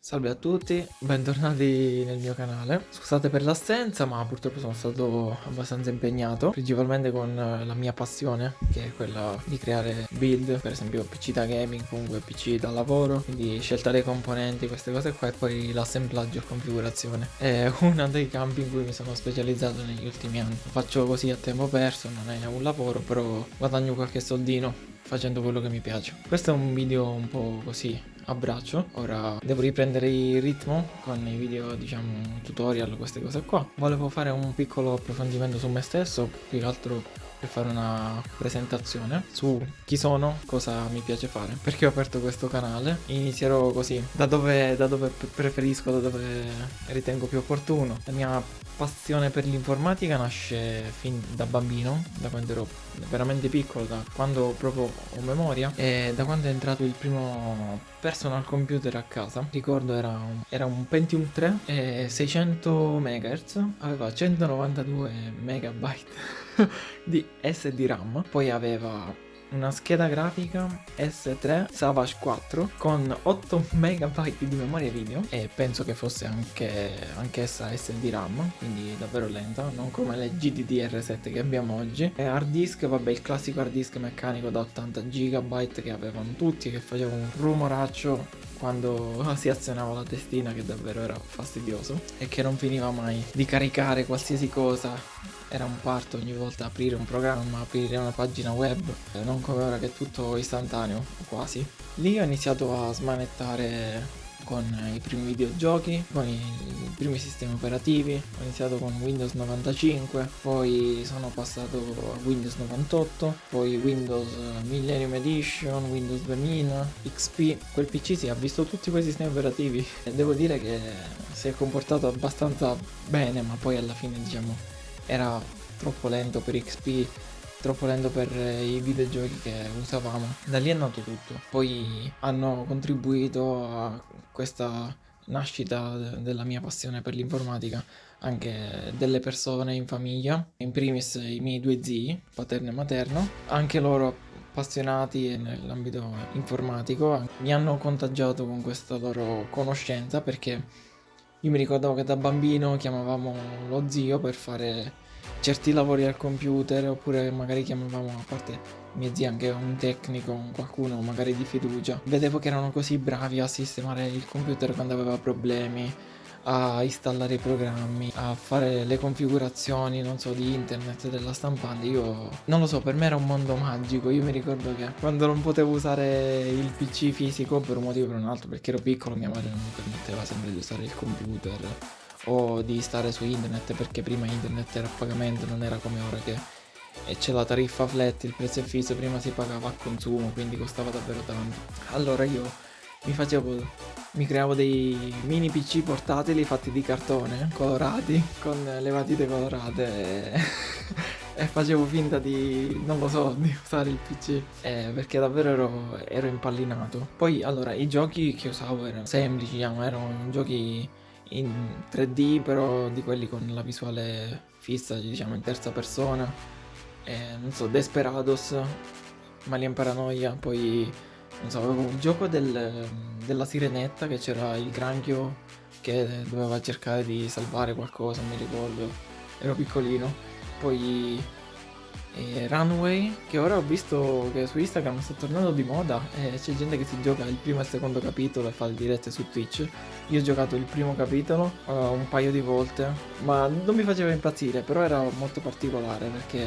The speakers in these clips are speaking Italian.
Salve a tutti, bentornati nel mio canale. Scusate per l'assenza, ma purtroppo sono stato abbastanza impegnato, principalmente con la mia passione, che è quella di creare build, per esempio PC da gaming, comunque PC da lavoro, quindi scelta dei componenti, queste cose qua, e poi l'assemblaggio e configurazione. È uno dei campi in cui mi sono specializzato negli ultimi anni. Lo faccio così a tempo perso, non è un lavoro, però guadagno qualche soldino facendo quello che mi piace. Questo è un video un po' così a braccio. Ora devo riprendere il ritmo con i video, diciamo, tutorial, queste cose qua. Volevo fare un piccolo approfondimento su me stesso, più che altro per fare una presentazione su chi sono, cosa mi piace fare, perché ho aperto questo canale. Inizierò così, da dove preferisco, da dove ritengo più opportuno. La mia passione per l'informatica nasce fin da bambino, da quando ero veramente piccolo, da quando proprio ho memoria, e da quando è entrato il primo personal computer a casa. Ricordo era un Pentium 3 e 600 MHz, aveva 192 MB di SD RAM, poi aveva una scheda grafica S3 Savage 4 con 8 MB di memoria video, e penso che fosse anch'essa SD RAM, quindi davvero lenta, non come le GDDR7 che abbiamo oggi. E hard disk, vabbè, il classico hard disk meccanico da 80 GB che avevano tutti, che faceva un rumoraccio quando si azionava la testina, che davvero era fastidioso e che non finiva mai di caricare qualsiasi cosa. Era un parto ogni volta aprire un programma, aprire una pagina web, non come ora che è tutto istantaneo, quasi. Lì ho iniziato a smanettare con i primi videogiochi, con i primi sistemi operativi. Ho iniziato con Windows 95, poi sono passato a Windows 98, poi Windows Millennium Edition, Windows 2000, XP. Quel PC si ha visto tutti quei sistemi operativi e devo dire che si è comportato abbastanza bene, ma poi alla fine, diciamo, era troppo lento per XP, troppo lento per i videogiochi che usavamo. Da lì è nato tutto. Poi hanno contribuito a questa nascita della mia passione per l'informatica anche delle persone in famiglia, in primis i miei due zii, paterno e materno, anche loro appassionati nell'ambito informatico. Mi hanno contagiato con questa loro conoscenza, perché io mi ricordavo che da bambino chiamavamo lo zio per fare certi lavori al computer, oppure magari chiamavamo, a parte mia zia, anche un tecnico, qualcuno magari di fiducia. Vedevo che erano così bravi a sistemare il computer quando aveva problemi, a installare i programmi, a fare le configurazioni, non so, di internet, della stampante. Io non lo so, per me era un mondo magico. Io mi ricordo che quando non potevo usare il PC fisico per un motivo o per un altro, perché ero piccolo, mia madre non mi permetteva sempre di usare il computer o di stare su internet, perché prima internet era a pagamento, non era come ora che c'è la tariffa flat, il prezzo è fisso. Prima si pagava a consumo, quindi costava davvero tanto. Allora io mi creavo dei mini PC portatili fatti di cartone, colorati, con le matite colorate e facevo finta di, non lo so, di usare il PC, perché davvero ero impallinato. Poi allora i giochi che usavo erano semplici, diciamo, erano giochi in 3D, però di quelli con la visuale fissa, diciamo, in terza persona. Non so, Desperados, Alien Paranoia, poi non so, avevo un gioco della sirenetta, che c'era il granchio che doveva cercare di salvare qualcosa, non mi ricordo, ero piccolino. Poi Runway, che ora ho visto che su Instagram sta tornando di moda e c'è gente che si gioca il primo e il secondo capitolo e fa le dirette su Twitch. Io ho giocato il primo capitolo un paio di volte, ma non mi faceva impazzire, però era molto particolare perché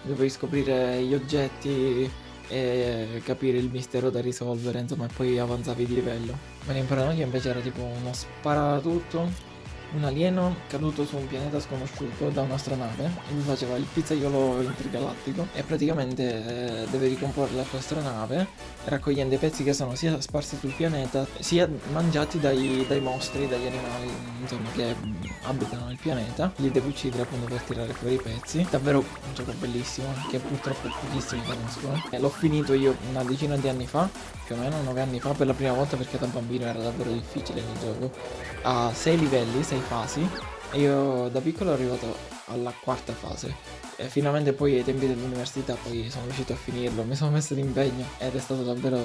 dovevi scoprire gli oggetti e capire il mistero da risolvere, insomma, e poi avanzavi di livello. Ma in paranoia invece era tipo uno sparatutto, un alieno caduto su un pianeta sconosciuto da un'astronave, e lui faceva il pizzaiolo intergalattico e praticamente deve ricomporre la tua astronave raccogliendo i pezzi che sono sia sparsi sul pianeta sia mangiati dai mostri, dagli animali, insomma, che abitano il pianeta. Li devi uccidere appunto per tirare fuori i pezzi. Davvero un gioco bellissimo che purtroppo pochissimi conoscono. L'ho finito io una decina di anni fa, più o meno 9 anni fa, per la prima volta, perché da bambino era davvero difficile il gioco. Ha 6 livelli, 6 fasi, e io da piccolo ero arrivato alla quarta fase. E finalmente poi ai tempi dell'università poi sono riuscito a finirlo, mi sono messo d'impegno ed è stato davvero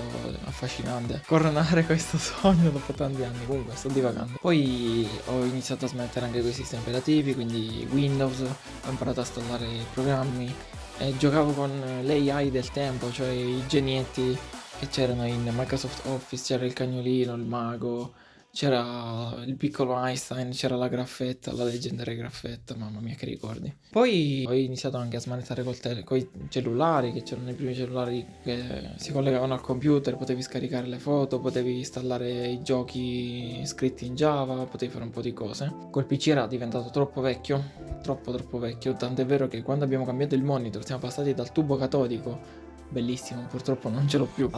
affascinante coronare questo sogno dopo tanti anni. Comunque sto divagando. Poi ho iniziato a smettere anche con i sistemi operativi, quindi Windows, ho imparato a installare i programmi e giocavo con l'AI del tempo, cioè i genietti che c'erano in Microsoft Office, c'era il cagnolino, il mago, c'era il piccolo Einstein, c'era la graffetta, la leggendaria graffetta, mamma mia che ricordi. Poi ho iniziato anche a smanettare con i cellulari, che c'erano i primi cellulari che si collegavano al computer, potevi scaricare le foto, potevi installare i giochi scritti in Java, potevi fare un po' di cose. Quel PC era diventato troppo vecchio, troppo vecchio, tant'è vero che quando abbiamo cambiato il monitor siamo passati dal tubo catodico, bellissimo, purtroppo non ce l'ho più,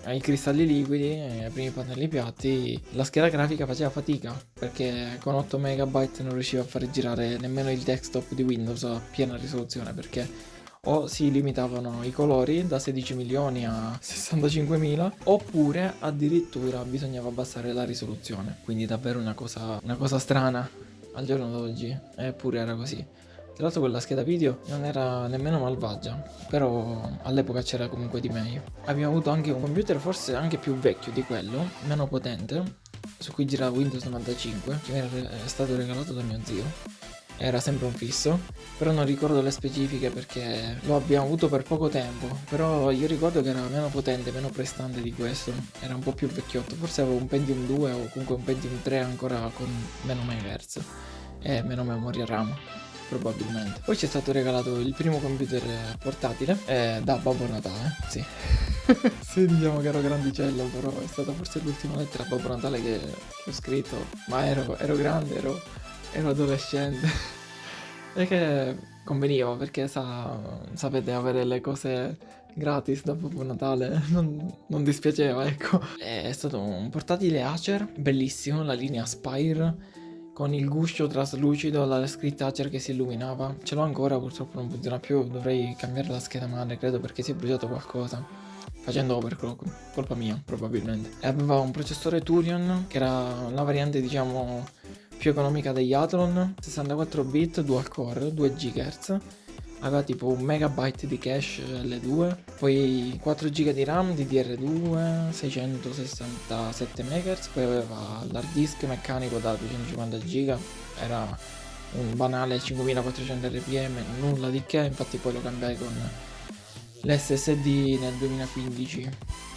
ai cristalli liquidi e ai primi pannelli piatti. La scheda grafica faceva fatica perché con 8 MB non riusciva a fare girare nemmeno il desktop di Windows a piena risoluzione, perché o si limitavano i colori da 16 milioni a 65.000 oppure addirittura bisognava abbassare la risoluzione, quindi davvero una cosa strana al giorno d'oggi, eppure era così. Tra l'altro quella scheda video non era nemmeno malvagia, però all'epoca c'era comunque di meglio. Abbiamo avuto anche un computer forse anche più vecchio di quello, meno potente, su cui girava Windows 95, che mi era stato regalato da mio zio. Era sempre un fisso, però non ricordo le specifiche perché lo abbiamo avuto per poco tempo, però io ricordo che era meno potente, meno prestante di questo, era un po' più vecchiotto, forse avevo un Pentium 2 o comunque un Pentium 3 ancora con meno MHz e meno memoria RAM. Probabilmente. Poi ci è stato regalato il primo computer portatile da Babbo Natale, sì. Sì, diciamo che ero grandicello, però è stata forse l'ultima lettera a Babbo Natale che ho scritto, ma ero grande, ero adolescente. E che conveniva perché sapete, avere le cose gratis da Babbo Natale non dispiaceva, ecco. È stato un portatile Acer, bellissimo, la linea Spire, con il guscio traslucido, la scritta Acer che si illuminava. Ce l'ho ancora, purtroppo non funziona più, dovrei cambiare la scheda madre, credo, perché si è bruciato qualcosa. Facendo overclock, colpa mia, probabilmente. E aveva un processore Turion, che era la variante, diciamo, più economica degli Athlon, 64 bit, dual core, 2 GHz. Aveva tipo 1 MB di cache L2, poi 4 GB di RAM DDR2, 667 MHz, poi aveva l'hard disk meccanico da 250 GB, era un banale 5400 rpm, nulla di che, infatti poi lo cambiai con l'SSD nel 2015,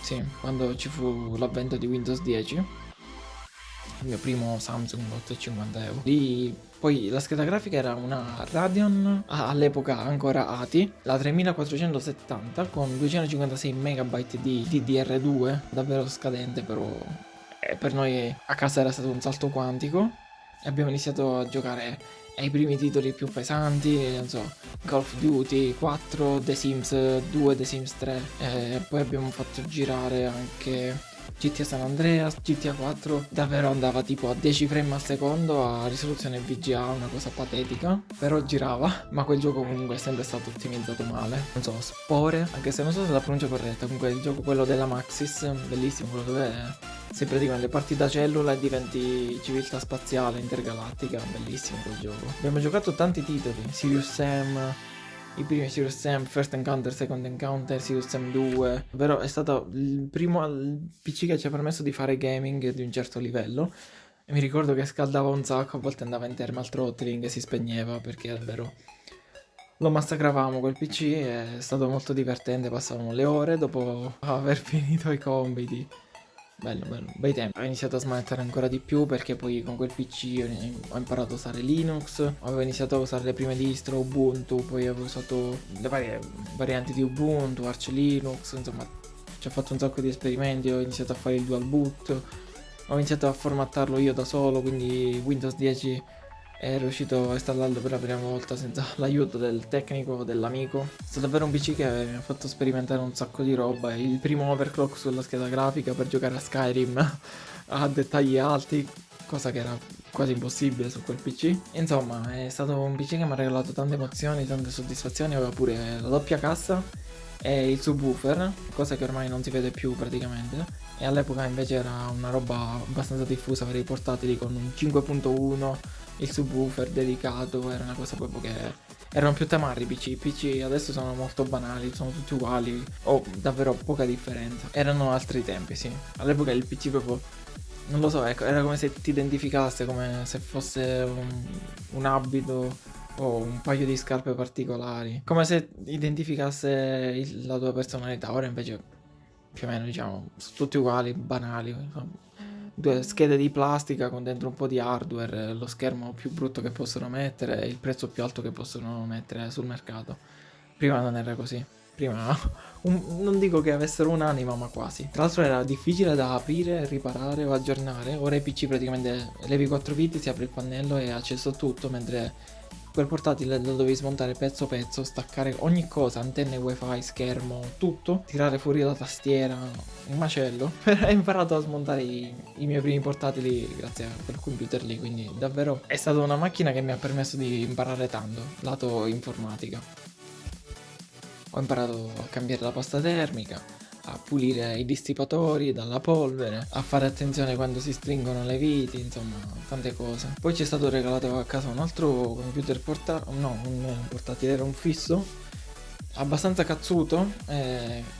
sì, quando ci fu l'avvento di Windows 10, il mio primo Samsung 850 euro. Lì poi la scheda grafica era una Radeon, all'epoca ancora ATI, la 3470 con 256 MB di DDR2, davvero scadente, però per noi a casa era stato un salto quantico e abbiamo iniziato a giocare ai primi titoli più pesanti, non so, Call of Duty 4, The Sims 2, The Sims 3, e poi abbiamo fatto girare anche GTA San Andreas, GTA 4, davvero andava tipo a 10 frame al secondo a risoluzione VGA, una cosa patetica, però girava, ma quel gioco comunque è sempre stato ottimizzato male. Non so, Spore, anche se non so se la pronuncia corretta, comunque il gioco quello della Maxis, bellissimo, quello dove sei praticamente parti da cellula e diventi civiltà spaziale intergalattica, bellissimo quel gioco. Abbiamo giocato tanti titoli, Serious Sam, i primi Serious Sam, First Encounter, Second Encounter, Serious Sam 2, ovvero è stato il primo PC che ci ha permesso di fare gaming di un certo livello. E mi ricordo che scaldava un sacco, a volte andava in thermal throttling e si spegneva perché davvero lo massacravamo quel PC, è stato molto divertente, passavamo le ore dopo aver finito i compiti. Bello, bei tempi. Ho iniziato a smanettare ancora di più perché poi con quel PC ho imparato a usare Linux, avevo iniziato a usare le prime distro, Ubuntu, poi avevo usato le varie varianti di Ubuntu, Arch Linux, insomma ci ho fatto un sacco di esperimenti, ho iniziato a fare il dual boot, ho iniziato a formattarlo io da solo, quindi Windows 10 è riuscito a installarlo per la prima volta senza l'aiuto del tecnico, dell'amico. È stato davvero un PC che mi ha fatto sperimentare un sacco di roba. Il primo overclock sulla scheda grafica per giocare a Skyrim a dettagli alti, cosa che era quasi impossibile su quel PC. Insomma, è stato un PC che mi ha regalato tante emozioni, tante soddisfazioni. Aveva pure la doppia cassa e il subwoofer, cosa che ormai non si vede più praticamente, e all'epoca invece era una roba abbastanza diffusa per i portatili con un 5.1, il subwoofer dedicato, era una cosa proprio che Erano più tamarri i PC adesso sono molto banali, sono tutti uguali, o davvero poca differenza. Erano altri tempi, sì. All'epoca il PC proprio, non lo so, ecco, era come se ti identificasse, come se fosse un abito o un paio di scarpe particolari, come se identificasse la tua personalità. Ora invece più o meno diciamo sono tutti uguali, banali, insomma. Due schede di plastica con dentro un po' di hardware, lo schermo più brutto che possono mettere e il prezzo più alto che possono mettere sul mercato. Prima non era così. Prima non dico che avessero un'anima, ma quasi. Tra l'altro era difficile da aprire, riparare o aggiornare. Ora i PC praticamente levi 4 viti, si apre il pannello e hai accesso a tutto, mentre quel portatile lo dovevi smontare pezzo pezzo, staccare ogni cosa, antenne wifi, schermo, tutto, tirare fuori la tastiera, un macello. Ho imparato a smontare i miei primi portatili grazie a quel computer lì, quindi davvero è stata una macchina che mi ha permesso di imparare tanto, lato informatica. Ho imparato a cambiare la pasta termica, a pulire i dissipatori dalla polvere, a fare attenzione quando si stringono le viti, insomma, tante cose. Poi ci è stato regalato a casa un altro computer portatile, no, un portatile, era un fisso, abbastanza cazzuto,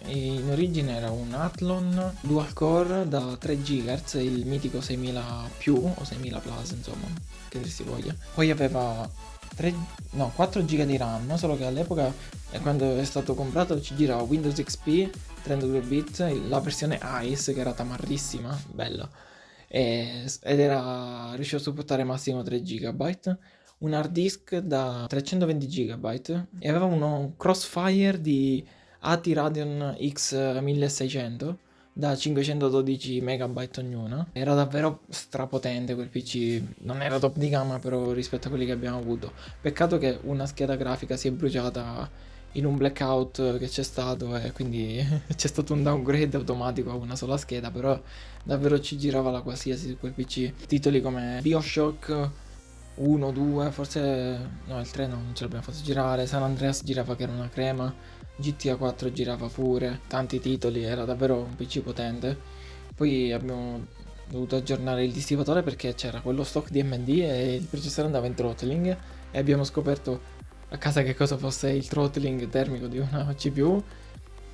in origine era un Athlon dual core da 3 GHz, il mitico 6000 più o 6000 plus, insomma, che dir si voglia. Poi aveva 4 GB di RAM, solo che all'epoca quando è stato comprato ci girava Windows XP 32 bit, la versione ICE che era tamarrissima, bella, ed era riuscito a supportare massimo 3 GB, un hard disk da 320 GB e aveva uno Crossfire di ATI Radeon X 1600 da 512 MB ognuna. Era davvero strapotente quel PC, non era top di gamma però rispetto a quelli che abbiamo avuto. Peccato che una scheda grafica si è bruciata in un blackout che c'è stato e quindi c'è stato un downgrade automatico a una sola scheda, però davvero ci girava la qualsiasi su quel PC. Titoli come BioShock 1, 2, forse no, il 3 non ce l'abbiamo fatto girare, San Andreas girava che era una crema, GTA 4 girava pure, tanti titoli, era davvero un PC potente. Poi abbiamo dovuto aggiornare il dissipatore perché c'era quello stock di AMD e il processore andava in throttling e abbiamo scoperto a casa che cosa fosse il throttling termico di una CPU.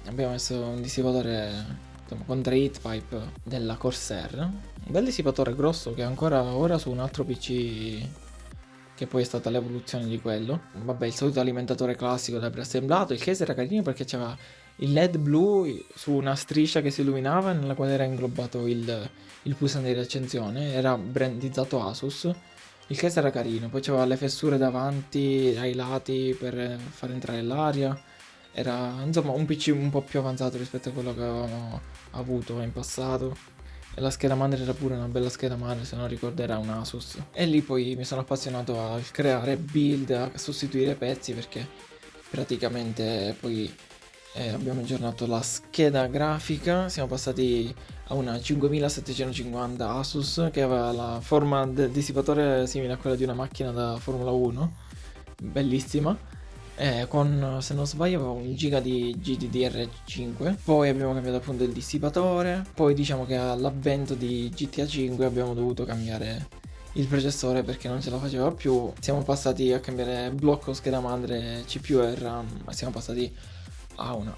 Abbiamo messo un dissipatore, insomma, con 3 heat pipe della Corsair, un bel dissipatore grosso che è ancora ora su un altro PC che poi è stata l'evoluzione di quello. Vabbè, il solito alimentatore classico da preassemblato. Il case era carino perché c'era il LED blu su una striscia che si illuminava nella quale era inglobato il pulsante di accensione, era brandizzato Asus. Il case era carino, poi c'aveva le fessure davanti ai lati per far entrare l'aria. Era insomma un PC un po' più avanzato rispetto a quello che avevamo avuto in passato. E la scheda madre era pure una bella scheda madre, se non ricordo era un Asus. E lì poi mi sono appassionato a creare build, a sostituire pezzi perché praticamente poi abbiamo aggiornato la scheda grafica, siamo passati a una 5750 Asus che aveva la forma del dissipatore simile a quella di una macchina da Formula 1, bellissima. Con, se non sbaglio, aveva 1 giga di GDDR5. Poi abbiamo cambiato appunto il dissipatore. Poi diciamo che all'avvento di GTA 5 abbiamo dovuto cambiare il processore perché non ce la faceva più. Siamo passati a cambiare blocco, scheda madre, CPU e RAM. Siamo passati a una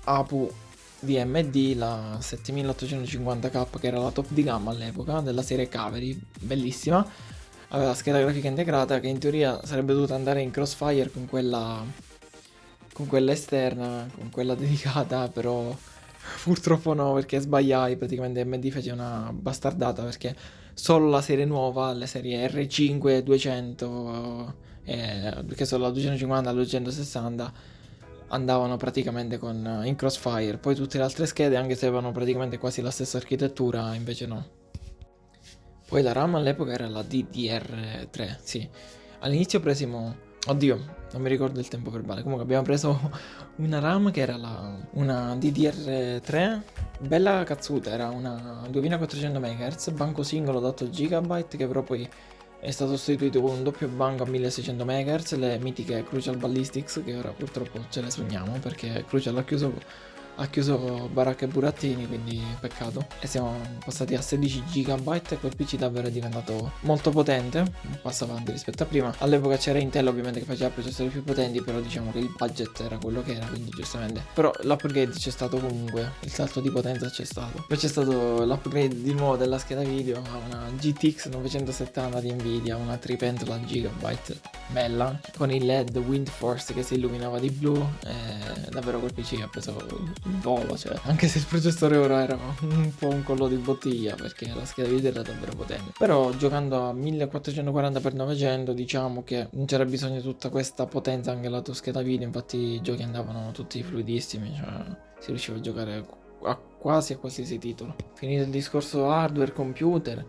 APU di AMD, la 7850K, che era la top di gamma all'epoca, della serie Cavalry, bellissima. Aveva la scheda grafica integrata che in teoria sarebbe dovuta andare in Crossfire con quella esterna, con quella dedicata, però purtroppo no, perché sbagliai, praticamente AMD fece una bastardata perché solo la serie nuova, le serie R5 200, perché solo la 250 e la 260 andavano praticamente in Crossfire, poi tutte le altre schede, anche se avevano praticamente quasi la stessa architettura, invece no. Poi la RAM all'epoca era la DDR3, sì. All'inizio presimo... Oddio, non mi ricordo il tempo verbale. Comunque abbiamo preso una RAM che era una DDR3, bella cazzuta, era una 2400 MHz, banco singolo da 8 GB, che però poi è stato sostituito con un doppio banco a 1600 MHz, le mitiche Crucial Ballistics, che ora purtroppo ce le sogniamo, perché Crucial ha chiuso ha chiuso baracca e burattini, quindi peccato. E siamo passati a 16 GB e quel PC davvero è diventato molto potente, un passo avanti rispetto a prima. All'epoca c'era Intel ovviamente che faceva processori più potenti, però diciamo che il budget era quello che era, quindi giustamente. Però l'upgrade c'è stato comunque, il salto di potenza c'è stato. Poi c'è stato l'upgrade di nuovo della scheda video a una GTX 970 di Nvidia, una tripentola gigabyte bella, con il LED WindForce che si illuminava di blu, e davvero quel PC ha preso il volo, cioè, anche se il processore ora era un po' un collo di bottiglia, perché la scheda video era davvero potente. Però giocando a 1440x900 diciamo che non c'era bisogno di tutta questa potenza anche la tua scheda video, infatti i giochi andavano tutti fluidissimi, cioè si riusciva a giocare a quasi a qualsiasi titolo. Finito il discorso hardware, computer,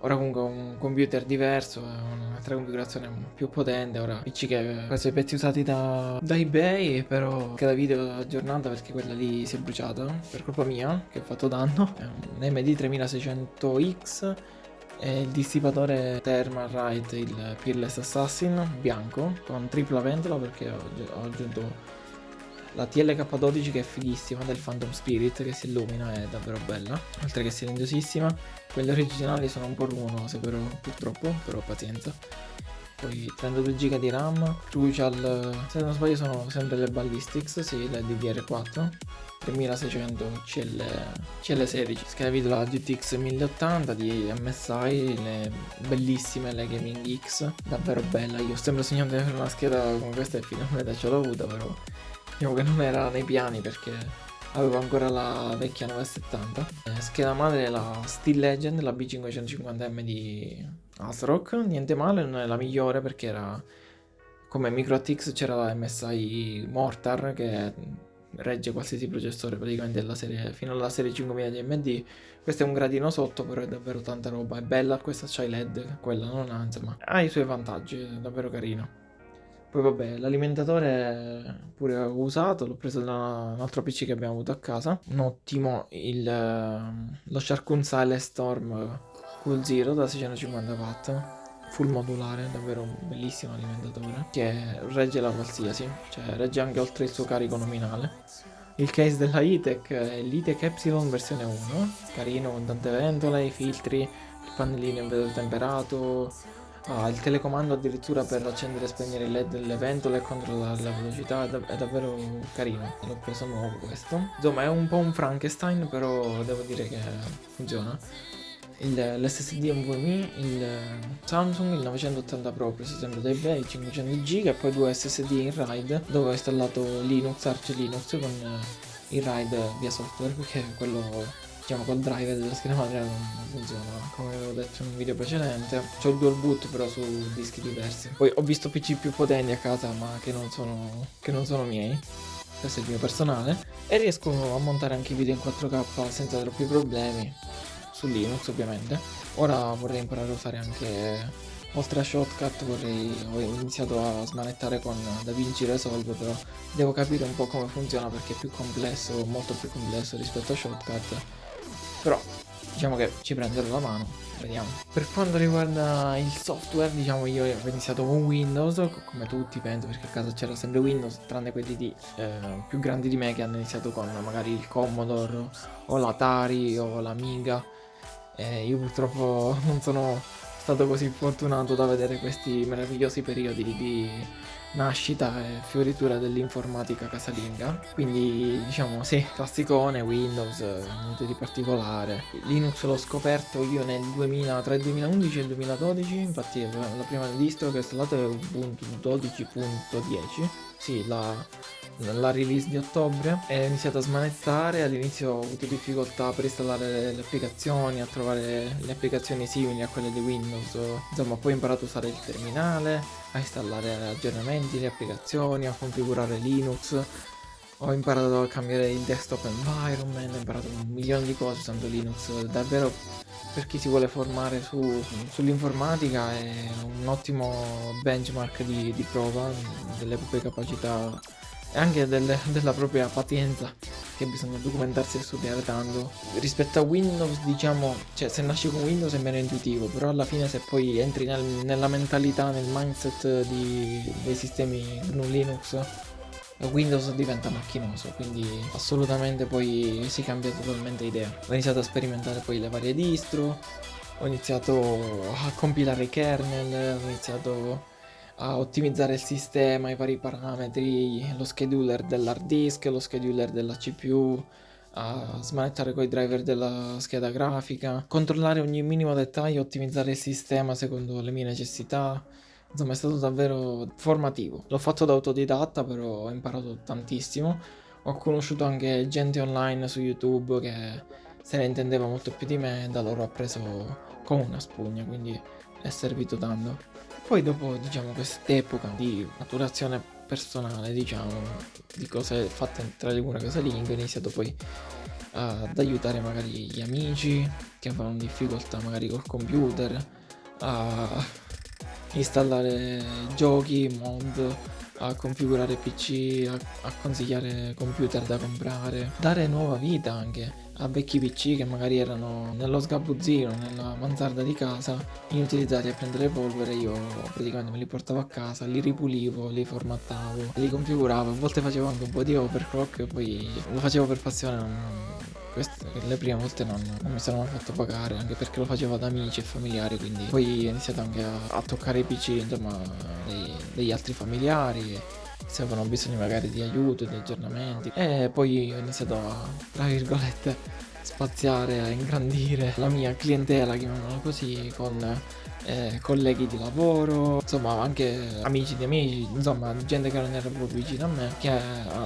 ora comunque un computer diverso, un'altra configurazione più potente. Ora PC che ho preso i pezzi usati da eBay, però scheda video aggiornata perché quella lì si è bruciata per colpa mia, che ho fatto danno. È un AMD 3600X e il dissipatore Thermalright, il Peerless Assassin bianco con tripla ventola, perché ho aggiunto la TLK12 che è fighissima, del Phantom Spirit, che si illumina, è davvero bella, oltre che silenziosissima. Quelle originali sono un po' rumorose però, purtroppo, però pazienza. Poi 32 GB di RAM, Crucial, se non sbaglio sono sempre le Ballistics, sì, le DDR4, 3600 CL16, scheda video la GTX 1080 di MSI, le bellissime, le Gaming X, davvero bella. Io ho sempre sognato di avere una scheda come questa e finalmente ce l'ho avuta, però diciamo che non era nei piani perché avevo ancora la vecchia 970. Scheda madre è la Steel Legend, la B550M di ASRock, niente male, non è la migliore perché era come micro ATX, c'era la MSI Mortar che regge qualsiasi processore praticamente della serie, fino alla serie 5000 di AMD. Questo è un gradino sotto, però è davvero tanta roba, è bella, questa c'ha i LED, quella non ha, insomma ha i suoi vantaggi, è davvero carino. Poi vabbè, l'alimentatore pure ho usato, l'ho preso da un altro PC che abbiamo avuto a casa. Un ottimo, lo Sharkun Silent Storm Cool Zero da 650 watt, full modulare, davvero un bellissimo alimentatore, che regge la qualsiasi, cioè regge anche oltre il suo carico nominale. Il case della E-Tech è l'E-Tech Epsilon versione 1, carino con tante ventole, i filtri, il pannellino in vetro temperato. Il telecomando addirittura per accendere e spegnere il LED delle ventole e controllare la velocità, è davvero carino, l'ho preso nuovo questo. Insomma è un po' un Frankenstein, però devo dire che funziona. L'SSD NVMe, il Samsung, il 980 Pro preso sempre da eBay, 500 GB, e poi due SSD in RAID dove ho installato Linux, Arch Linux con il RAID via software, perché quello diciamo col driver della scheda madre non funziona, come avevo detto in un video precedente. C'ho il dual boot però su dischi diversi. Poi ho visto PC più potenti a casa ma che non sono miei, questo è il mio personale, e riesco a montare anche i video in 4K senza troppi problemi su Linux ovviamente. Ora vorrei imparare a usare anche, oltre a Shotcut ho iniziato a smanettare con DaVinci Resolve, però devo capire un po' come funziona perché è più complesso, molto più complesso rispetto a Shotcut. Però diciamo che ci prenderò la mano, vediamo. Per quanto riguarda il software, diciamo io ho iniziato con Windows, come tutti penso, perché a casa c'era sempre Windows, tranne quelli più grandi di me che hanno iniziato con magari il Commodore o l'Atari o l'Amiga. Io purtroppo non sono stato così fortunato da vedere questi meravigliosi periodi di nascita e fioritura dell'informatica casalinga, quindi diciamo sì, classicone, Windows, niente di particolare. Linux l'ho scoperto io tra il 2011 e il 2012, infatti la prima distro che ho installato è Ubuntu 12.10, sì, la release di ottobre, e ho iniziato a smanettare. All'inizio ho avuto difficoltà per installare le applicazioni, a trovare le applicazioni simili a quelle di Windows, insomma poi ho imparato a usare il terminale, a installare aggiornamenti, le applicazioni, a configurare Linux, ho imparato a cambiare il desktop environment, ho imparato un milione di cose usando Linux. Davvero per chi si vuole formare sull'informatica è un ottimo benchmark di prova delle proprie capacità e anche della propria pazienza, che bisogna documentarsi e studiare tanto. Rispetto a Windows, diciamo, cioè se nasci con Windows è meno intuitivo, però alla fine se poi entri nella mentalità, nel mindset dei sistemi GNU Linux, Windows diventa macchinoso, quindi assolutamente poi si cambia totalmente idea. Ho iniziato a sperimentare poi le varie distro, ho iniziato a compilare i kernel, ho iniziato a ottimizzare il sistema, i vari parametri, lo scheduler dell'hard disk, lo scheduler della CPU, a smanettare coi driver della scheda grafica, controllare ogni minimo dettaglio, ottimizzare il sistema secondo le mie necessità. Insomma, è stato davvero formativo. L'ho fatto da autodidatta, però ho imparato tantissimo. Ho conosciuto anche gente online su YouTube che se ne intendeva molto più di me e da loro ho appreso come una spugna, quindi è servito tanto. Poi dopo, diciamo, quest'epoca di maturazione personale, diciamo, di cose fatte tra le mura casalinghe, ho iniziato poi ad aiutare magari gli amici che avevano difficoltà magari col computer, a installare giochi, mod, a configurare PC, a consigliare computer da comprare, dare nuova vita anche a vecchi PC che magari erano nello sgabuzzino, nella mansarda di casa, inutilizzati a prendere polvere. Io praticamente me li portavo a casa, li ripulivo, li formattavo, li configuravo, a volte facevo anche un po' di overclock, poi lo facevo per passione, le prime volte non mi sono mai fatto pagare, anche perché lo facevo ad amici e familiari, quindi poi ho iniziato anche a toccare i PC, insomma, degli altri familiari, se avevano bisogno magari di aiuto, di aggiornamenti, e poi ho iniziato a, tra virgolette, spaziare, a ingrandire la mia clientela, chiamiamola così, con colleghi di lavoro, insomma anche amici di amici, insomma gente che non era proprio vicina a me, che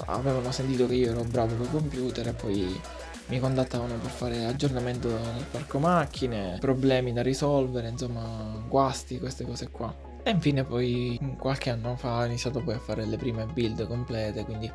avevano sentito che io ero bravo con il computer e poi mi contattavano per fare aggiornamento nel parco macchine, problemi da risolvere, insomma guasti, queste cose qua. E infine poi qualche anno fa ho iniziato poi a fare le prime build complete, quindi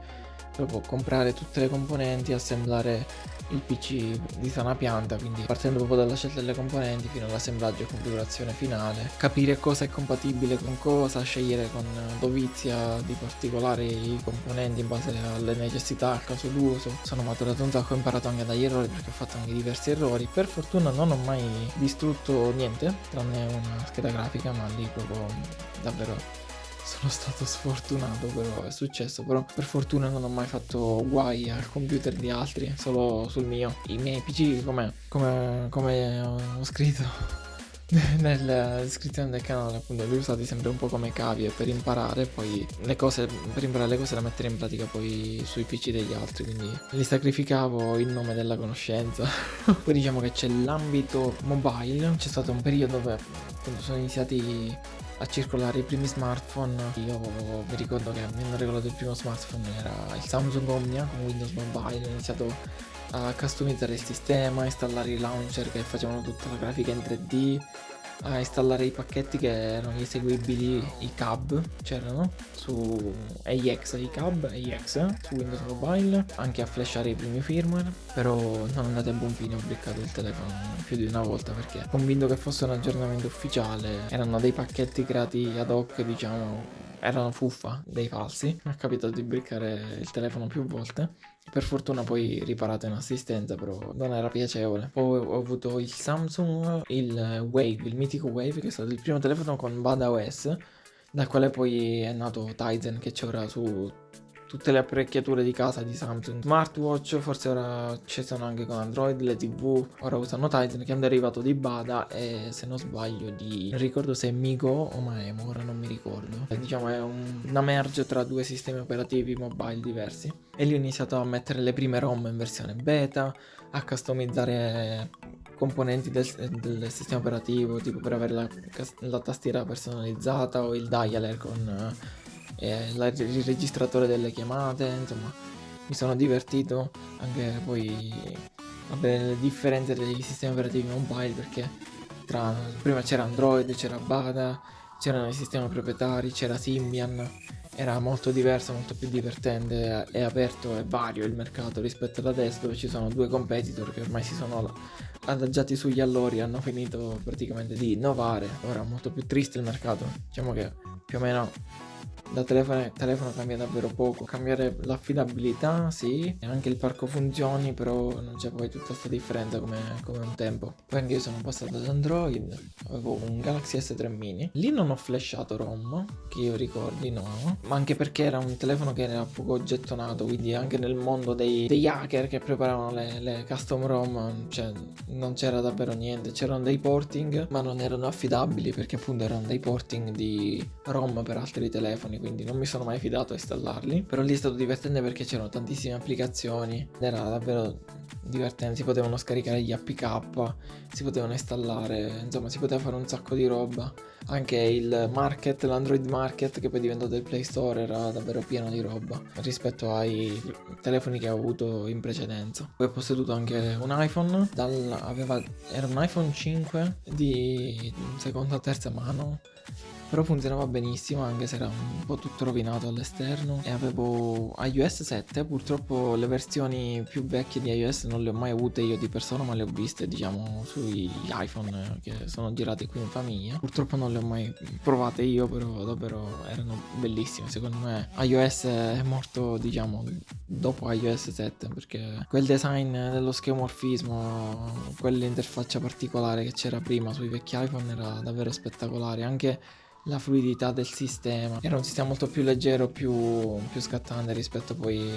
proprio comprare tutte le componenti, assemblare il PC di sana pianta, quindi partendo proprio dalla scelta delle componenti fino all'assemblaggio e configurazione finale, capire cosa è compatibile con cosa, scegliere con dovizia di particolare i componenti in base alle necessità, al caso d'uso. Sono maturato un sacco, ho imparato anche dagli errori perché ho fatto anche diversi errori. Per fortuna non ho mai distrutto niente, tranne una scheda grafica, ma lì proprio davvero sono stato sfortunato, però è successo. Però per fortuna non ho mai fatto guai al computer di altri, solo sul mio. I miei PC, come ho scritto nella descrizione del canale, appunto, li ho usati sempre un po' come cavie per imparare, poi per imparare le cose da mettere in pratica poi sui PC degli altri, quindi li sacrificavo in nome della conoscenza. Poi diciamo che c'è l'ambito mobile, c'è stato un periodo dove appunto sono iniziati a circolare i primi smartphone. Io mi ricordo che mi hanno regalato il primo smartphone, era il Samsung Omnia con Windows Mobile. Ho iniziato a customizzare il sistema, a installare i launcher che facevano tutta la grafica in 3D, a installare i pacchetti che erano gli eseguibili, i CAB c'erano su AIX, i CAB AIX su Windows Mobile, anche a flashare i primi firmware, però non andate a buon fine, ho beccato il telefono più di una volta perché convinto che fosse un aggiornamento ufficiale, erano dei pacchetti creati ad hoc, diciamo, erano fuffa, dei falsi. Mi è capitato di briccare il telefono più volte. Per fortuna poi riparato in assistenza, però non era piacevole. Poi ho avuto il Samsung, il Wave, il mitico Wave, che è stato il primo telefono con Bada OS, dal quale poi è nato Tizen, che c'è ora su tutte le apparecchiature di casa di Samsung. Smartwatch, forse ora ci sono anche con Android, le TV, ora usano Tizen, che è un derivato di Bada e, se non sbaglio, non ricordo se è Migo o Maemo, ora non mi ricordo. Diciamo è una merge tra due sistemi operativi mobile diversi. E lì ho iniziato a mettere le prime ROM in versione beta, a customizzare componenti del sistema operativo, tipo per avere la tastiera personalizzata o il dialer con il registratore delle chiamate. Insomma, mi sono divertito anche poi a vedere le differenze dei sistemi operativi mobile, perché prima c'era Android, c'era Bada, c'erano i sistemi proprietari, c'era Symbian. Era molto diverso, molto più divertente e aperto e vario il mercato rispetto ad adesso, dove ci sono due competitor che ormai si sono adagiati sugli allori e hanno finito praticamente di innovare. Ora è molto più triste il mercato, diciamo che più o meno da telefono cambia davvero poco. Cambiare l'affidabilità, sì, e anche il parco funzioni, però non c'è poi tutta questa differenza come un tempo. Poi anche io sono passato ad Android, avevo un Galaxy S3 mini. Lì non ho flashato ROM, che io ricordi, no. Ma anche perché era un telefono che era poco gettonato, quindi anche nel mondo degli hacker che preparavano le custom ROM, cioè non c'era davvero niente. C'erano dei porting, ma non erano affidabili perché appunto erano dei porting di ROM per altri telefoni, quindi non mi sono mai fidato a installarli. Però lì è stato divertente perché c'erano tantissime applicazioni, era davvero divertente, si potevano scaricare gli APK, si potevano installare, insomma si poteva fare un sacco di roba. Anche il market, l'Android Market, che poi è diventato il Play Store, era davvero pieno di roba rispetto ai telefoni che ho avuto in precedenza. Poi ho posseduto anche un iPhone, era un iPhone 5 di seconda o terza mano, però funzionava benissimo anche se era un po' tutto rovinato all'esterno. E avevo iOS 7, purtroppo le versioni più vecchie di iOS non le ho mai avute io di persona, ma le ho viste diciamo sugli iPhone che sono girati qui in famiglia. Purtroppo non le ho mai provate io, però davvero erano bellissime. Secondo me iOS è morto diciamo dopo iOS 7, perché quel design dello schemorfismo, quell'interfaccia particolare che c'era prima sui vecchi iPhone era davvero spettacolare. Anche la fluidità del sistema era un sistema molto più leggero, più scattante rispetto poi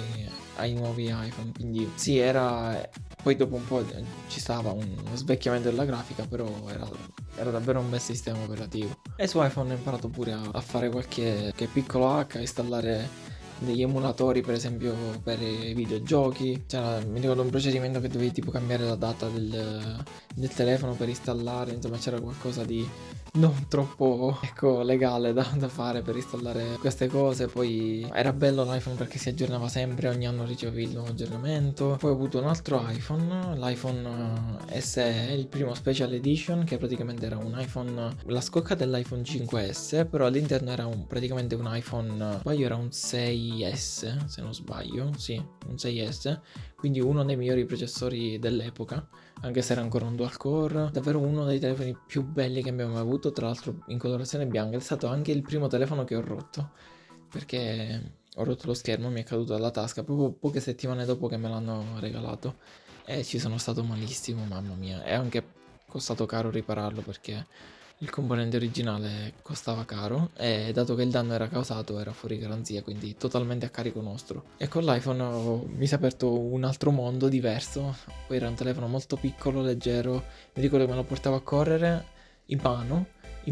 ai nuovi iPhone, quindi sì, era, poi dopo un po' ci stava uno svecchiamento della grafica, però era davvero un bel sistema operativo. E su iPhone ho imparato pure a fare qualche piccolo hack, a installare degli emulatori per esempio per i videogiochi. Mi ricordo un procedimento che dovevi tipo cambiare la data del telefono per installare, insomma c'era qualcosa di non troppo legale da fare per installare queste cose. Poi era bello l'iPhone perché si aggiornava sempre, ogni anno ricevevi il nuovo aggiornamento. Poi ho avuto un altro iPhone, l'iPhone SE, il primo Special Edition, che praticamente era un iPhone, la scocca dell'iPhone 5S, però all'interno era praticamente un iPhone, poi era un 6S se non sbaglio, sì, un 6S, quindi uno dei migliori processori dell'epoca, anche se era ancora un dual core. Davvero uno dei telefoni più belli che abbiamo mai avuto, tra l'altro in colorazione bianca. È stato anche il primo telefono che ho rotto, perché ho rotto lo schermo, mi è caduto dalla tasca proprio poche settimane dopo che me l'hanno regalato e ci sono stato malissimo, mamma mia. È anche costato caro ripararlo perché il componente originale costava caro e dato che il danno era causato era fuori garanzia, quindi totalmente a carico nostro. E con l'iPhone mi si è aperto un altro mondo diverso. Poi era un telefono molto piccolo, leggero, mi ricordo che me lo portavo a correre in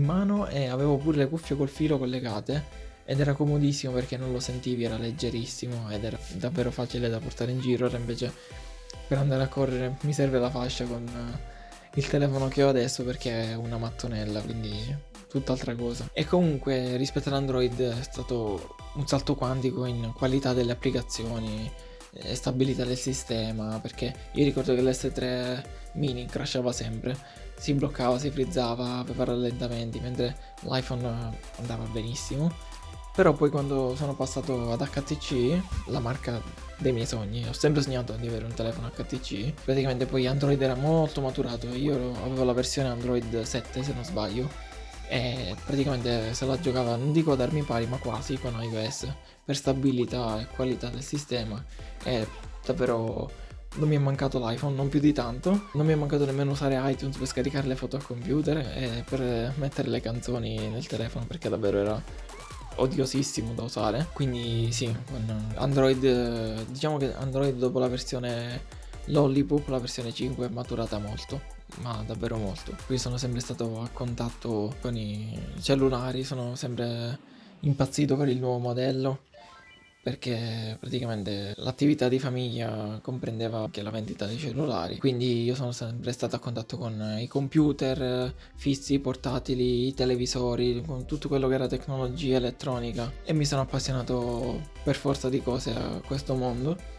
mano e avevo pure le cuffie col filo collegate ed era comodissimo perché non lo sentivi, era leggerissimo ed era davvero facile da portare in giro. Ora invece per andare a correre mi serve la fascia con il telefono che ho adesso perché è una mattonella, quindi tutt'altra cosa. E comunque rispetto all'Android è stato un salto quantico in qualità delle applicazioni e stabilità del sistema, perché io ricordo che l'S3 mini crashava sempre, si bloccava, si frizzava, aveva rallentamenti, mentre l'iPhone andava benissimo. Però poi quando sono passato ad HTC, la marca dei miei sogni, ho sempre sognato di avere un telefono HTC, praticamente poi Android era molto maturato, io avevo la versione Android 7 se non sbaglio, e praticamente se la giocava, non dico ad armi pari, ma quasi con iOS, per stabilità e qualità del sistema. E davvero non mi è mancato l'iPhone, non più di tanto, non mi è mancato nemmeno usare iTunes per scaricare le foto al computer e per mettere le canzoni nel telefono, perché davvero era odiosissimo da usare. Quindi sì, con Android, diciamo che Android dopo la versione Lollipop, la versione 5 è maturata molto, ma davvero molto. Qui sono sempre stato a contatto con i cellulari, sono sempre impazzito per il nuovo modello, perché praticamente l'attività di famiglia comprendeva anche la vendita dei cellulari, quindi io sono sempre stato a contatto con i computer fissi, portatili, i televisori, con tutto quello che era tecnologia elettronica, e mi sono appassionato per forza di cose a questo mondo.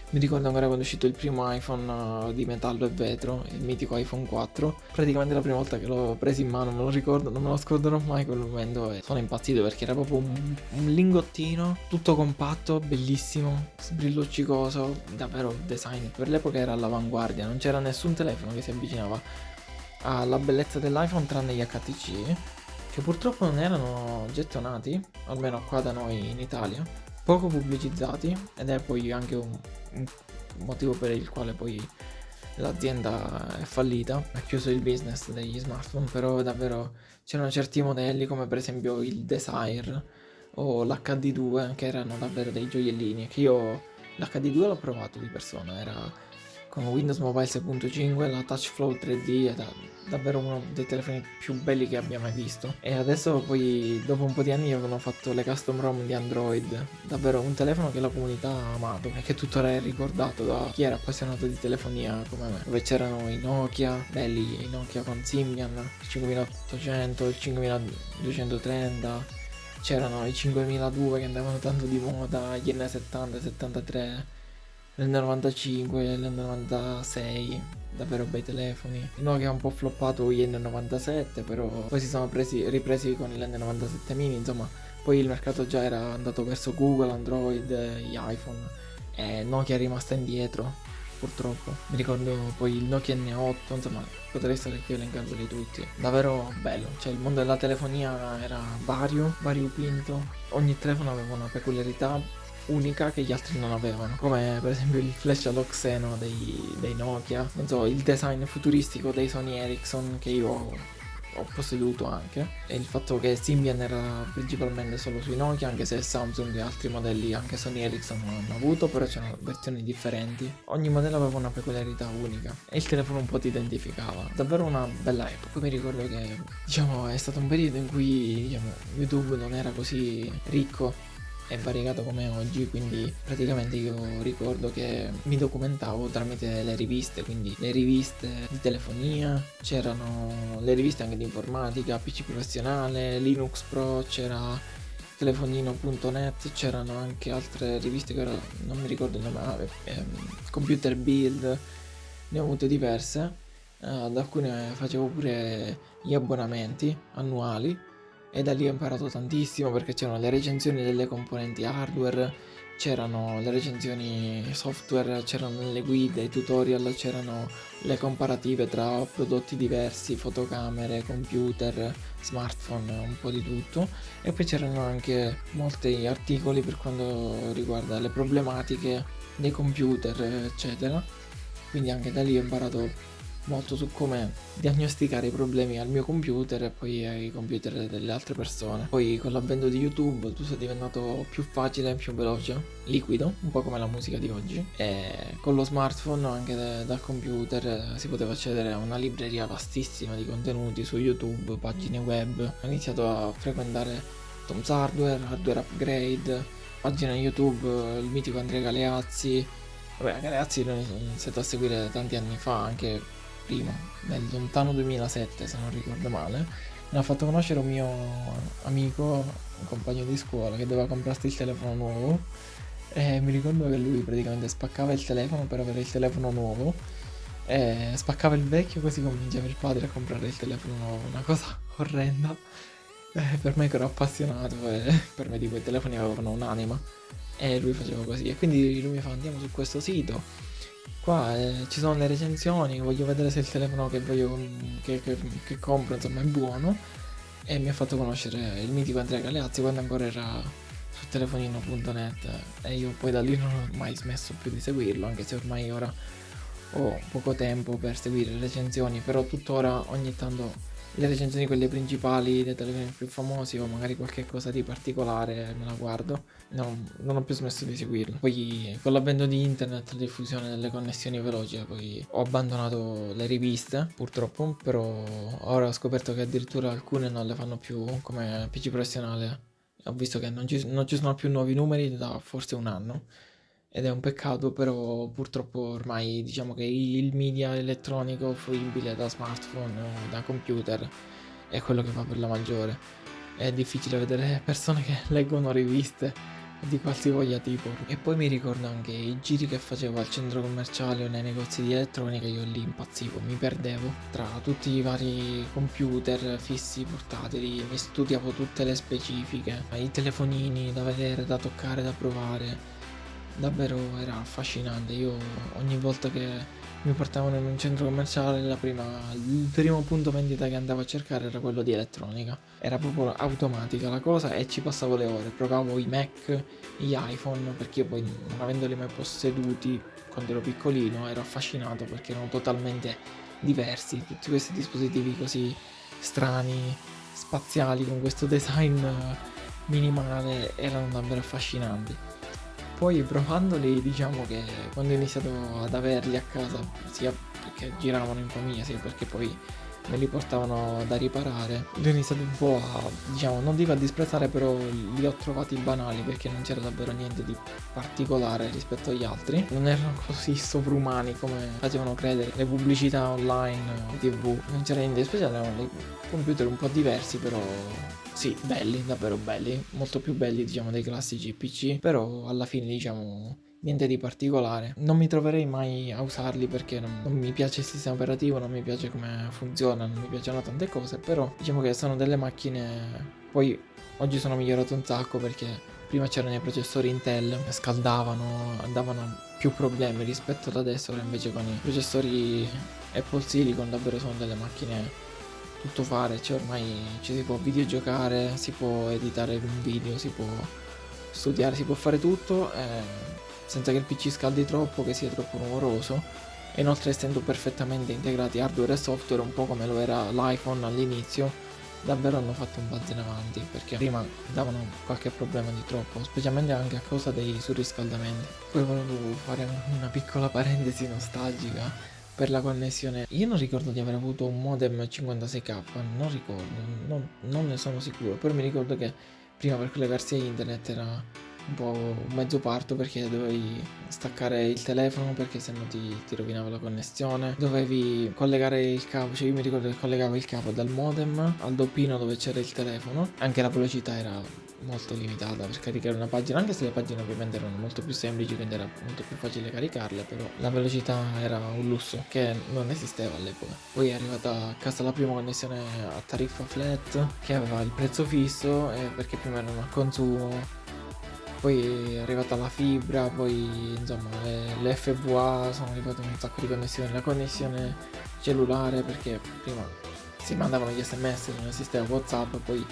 Mi ricordo ancora quando è uscito il primo iPhone di metallo e vetro, il mitico iPhone 4. Praticamente la prima volta che l'ho preso in mano, me lo ricordo, non me lo scorderò mai quel momento, e sono impazzito perché era proprio un lingottino, tutto compatto, bellissimo, sbrilluccicoso, davvero design. Per l'epoca era all'avanguardia, non c'era nessun telefono che si avvicinava alla bellezza dell'iPhone tranne gli HTC, che purtroppo non erano gettonati, almeno qua da noi in Italia, poco pubblicizzati, ed è poi anche un motivo per il quale poi l'azienda è fallita, ha chiuso il business degli smartphone. Però davvero c'erano certi modelli come per esempio il Desire o l'HD2 che erano davvero dei gioiellini, che io l'HD2 l'ho provato di persona, era con Windows Mobile 6.5, la TouchFlow 3D, era davvero uno dei telefoni più belli che abbia mai visto. E adesso poi dopo un po' di anni avevano fatto le custom ROM di Android, davvero un telefono che la comunità ha amato e che tuttora è ricordato da chi era appassionato di telefonia come me, dove c'erano i Nokia, belli i Nokia con Symbian, il 5800, il 5230, c'erano i 5002 che andavano tanto di moda, gli N70, 73, l'N95, l'N96, davvero bei telefoni. Il Nokia ha un po' floppato gli N97, però poi si sono ripresi con l'N97 mini, insomma, poi il mercato già era andato verso Google, Android, gli iPhone, e Nokia è rimasta indietro, purtroppo. Mi ricordo poi il Nokia N8, insomma, potrei stare qui a elencarveli tutti. Davvero bello, cioè il mondo della telefonia era variopinto, ogni telefono aveva una peculiarità unica che gli altri non avevano, come per esempio il flash all'oxeno dei Nokia, non so, il design futuristico dei Sony Ericsson che io ho posseduto anche, e il fatto che Symbian era principalmente solo sui Nokia, anche se Samsung e altri modelli, anche Sony Ericsson hanno avuto, però c'erano versioni differenti, ogni modello aveva una peculiarità unica e il telefono un po' ti identificava. Davvero una bella epoca. Mi ricordo che, diciamo, è stato un periodo in cui, diciamo, YouTube non era così ricco è variegato come oggi, quindi praticamente io ricordo che mi documentavo tramite le riviste, quindi le riviste di telefonia, c'erano le riviste anche di informatica, PC professionale, Linux Pro, c'era telefonino.net, c'erano anche altre riviste che ora non mi ricordo il nome, Computer Build, ne ho avute diverse, ad alcune facevo pure gli abbonamenti annuali. E da lì ho imparato tantissimo perché c'erano le recensioni delle componenti hardware, c'erano le recensioni software, c'erano le guide, i tutorial, c'erano le comparative tra prodotti diversi, fotocamere, computer, smartphone, un po' di tutto. E poi c'erano anche molti articoli per quanto riguarda le problematiche dei computer, eccetera. Quindi anche da lì ho imparato molto su come diagnosticare i problemi al mio computer e poi ai computer delle altre persone. Poi con l'avvento di YouTube tutto è diventato più facile, più veloce, liquido, un po' come la musica di oggi, e con lo smartphone anche dal computer si poteva accedere a una libreria vastissima di contenuti su YouTube, pagine web. Ho iniziato a frequentare Tom's Hardware, Hardware Upgrade, pagina YouTube, il mitico Andrea Galeazzi. Vabbè, Galeazzi l'ho iniziato a seguire tanti anni fa, anche prima, nel lontano 2007 se non ricordo male. Mi ha fatto conoscere un mio amico, un compagno di scuola che doveva comprarsi il telefono nuovo, e mi ricordo che lui praticamente spaccava il telefono per avere il telefono nuovo e spaccava il vecchio così convinceva il padre a comprare il telefono nuovo, una cosa orrenda. Per me che ero appassionato, per me di quei telefoni avevano un'anima, e lui faceva così, e quindi lui mi fa: andiamo su questo sito, qua ci sono le recensioni, voglio vedere se il telefono che voglio che compro insomma è buono. E mi ha fatto conoscere il mitico Andrea Galeazzi quando ancora era su telefonino.net, e io poi da lì non ho mai smesso più di seguirlo, anche se ormai ora ho poco tempo per seguire le recensioni, però tuttora ogni tanto le recensioni quelle principali dei telefoni più famosi o magari qualche cosa di particolare me la guardo. Non ho più smesso di seguirlo. Poi con l'avvento di internet, la diffusione delle connessioni veloci, poi ho abbandonato le riviste purtroppo, però ora ho scoperto che addirittura alcune non le fanno più, come PC professionale. Ho visto che non ci sono più nuovi numeri da forse un anno, ed è un peccato, però purtroppo ormai diciamo che il media elettronico fruibile da smartphone o da computer è quello che va per la maggiore. È difficile vedere persone che leggono riviste di qualsivoglia tipo. E poi mi ricordo anche i giri che facevo al centro commerciale o nei negozi di elettronica, io lì impazzivo, mi perdevo tra tutti i vari computer fissi portatili, mi studiavo tutte le specifiche, i telefonini da vedere, da toccare, da provare. davvero era affascinante. Io ogni volta che mi portavano in un centro commerciale, il primo punto vendita che andavo a cercare era quello di elettronica. Era proprio automatica la cosa e ci passavo le ore. Provavo i Mac, gli iPhone, perché io poi non avendoli mai posseduti quando ero piccolino ero affascinato perché erano totalmente diversi. Tutti questi dispositivi così strani, spaziali, con questo design minimale, erano davvero affascinanti. Poi provandoli, diciamo che quando ho iniziato ad averli a casa, sia perché giravano in famiglia, sia perché poi me li portavano da riparare, li ho iniziato un po' a, diciamo, non dico a disprezzare, però li ho trovati banali perché non c'era davvero niente di particolare rispetto agli altri. Non erano così sovrumani come facevano credere le pubblicità online, TV. Non c'era niente di speciale, erano dei computer un po' diversi, però sì, belli, davvero belli, molto più belli diciamo dei classici PC, però alla fine diciamo niente di particolare. Non mi troverei mai a usarli perché non mi piace il sistema operativo, non mi piace come funziona, non mi piacciono tante cose, però diciamo che sono delle macchine. Poi oggi sono migliorato un sacco perché prima c'erano i processori Intel, scaldavano, davano più problemi rispetto ad adesso, ora invece con i processori Apple Silicon davvero sono delle macchine tutto fare, cioè ormai ci si può videogiocare, si può editare un video, si può studiare, si può fare tutto senza che il PC scaldi troppo, che sia troppo rumoroso, e inoltre essendo perfettamente integrati hardware e software, un po' come lo era l'iPhone all'inizio, davvero hanno fatto un balzo in avanti, perché prima davano qualche problema di troppo, specialmente anche a causa dei surriscaldamenti. Poi volevo fare una piccola parentesi nostalgica per la connessione. Io non ricordo di aver avuto un modem 56k, non ricordo, non ne sono sicuro, però mi ricordo che prima per collegarsi a internet era un po' un mezzo parto perché dovevi staccare il telefono perché sennò ti rovinava la connessione, dovevi collegare il cavo, cioè io mi ricordo che collegavo il cavo dal modem al doppino dove c'era il telefono, anche la velocità era molto limitata per caricare una pagina, anche se le pagine ovviamente erano molto più semplici, quindi era molto più facile caricarle, però la velocità era un lusso che non esisteva all'epoca. Poi è arrivata a casa la prima connessione a tariffa flat che aveva il prezzo fisso perché prima erano a consumo, poi è arrivata la fibra, poi insomma le FWA, sono arrivate un sacco di connessioni, la connessione cellulare perché prima si mandavano gli SMS, non esisteva WhatsApp, poi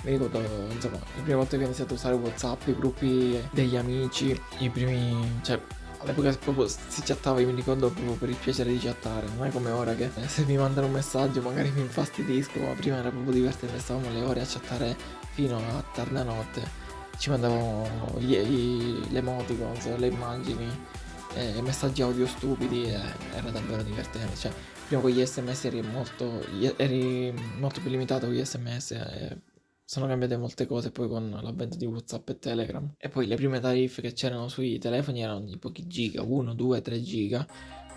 mi ricordo, insomma, le prime volte che ho iniziato a usare WhatsApp, i gruppi degli amici, i primi, cioè, all'epoca proprio si chattava, io mi ricordo proprio per il piacere di chattare, non è come ora che se mi mandano un messaggio magari mi infastidisco, ma prima era proprio divertente, stavamo le ore a chattare fino a tarda notte, ci mandavamo le emoticons, le immagini, messaggi audio stupidi, era davvero divertente, cioè, prima con gli SMS eri molto più limitato con gli SMS. Sono cambiate molte cose poi con l'avvento di WhatsApp e Telegram. E poi le prime tariffe che c'erano sui telefoni erano di pochi giga, 1, 2, 3 giga.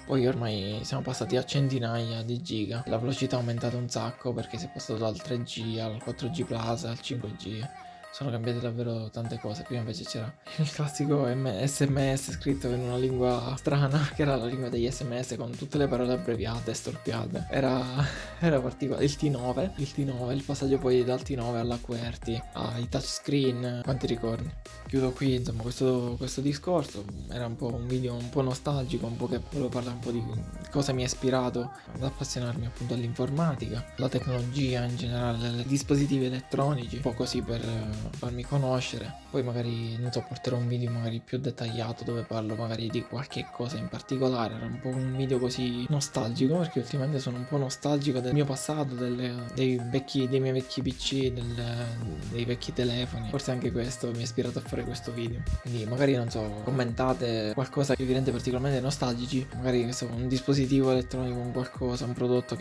Poi ormai siamo passati a centinaia di giga. La velocità è aumentata un sacco perché si è passato dal 3G al 4G Plus al 5G. Sono cambiate davvero tante cose. Prima invece c'era il classico SMS scritto in una lingua strana, che era la lingua degli SMS con tutte le parole abbreviate, storpiate. Era particolare. Il T9, il passaggio poi dal T9 all'AQWERTY, ai touchscreen. Quanti ricordi? Chiudo qui, insomma, questo discorso. Era un po' un video un po' nostalgico, un po' che volevo parlare un po' di cosa mi ha ispirato ad appassionarmi appunto all'informatica, alla tecnologia in generale, ai dispositivi elettronici, un po' così per farmi conoscere. Poi magari, non so, porterò un video magari più dettagliato dove parlo magari di qualche cosa in particolare. Era un po' un video così nostalgico perché ultimamente sono un po' nostalgico del mio passato, dei miei vecchi PC, dei vecchi telefoni. Forse anche questo mi ha ispirato a fare questo video. Quindi magari, non so, commentate qualcosa che vi rende particolarmente nostalgici, magari che so, un dispositivo elettronico, un qualcosa, un prodotto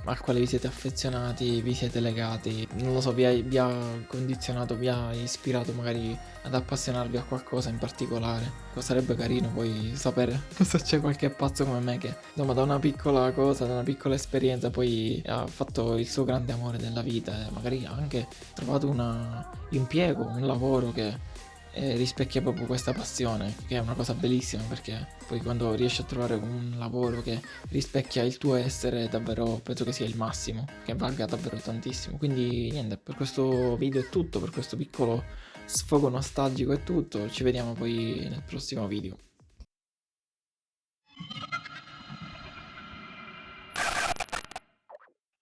al quale vi siete affezionati, vi siete legati, non lo so, vi ha condizionato, vi ha ispirato magari ad appassionarvi a qualcosa in particolare. Sarebbe carino poi sapere se c'è qualche pazzo come me che insomma da una piccola cosa, da una piccola esperienza poi ha fatto il suo grande amore della vita e magari ha anche trovato un impiego, un lavoro che rispecchia proprio questa passione, che è una cosa bellissima perché poi quando riesci a trovare un lavoro che rispecchia il tuo essere, davvero penso che sia il massimo, che valga davvero tantissimo. Quindi niente, per questo video è tutto, per questo piccolo sfogo nostalgico è tutto, ci vediamo poi nel prossimo video.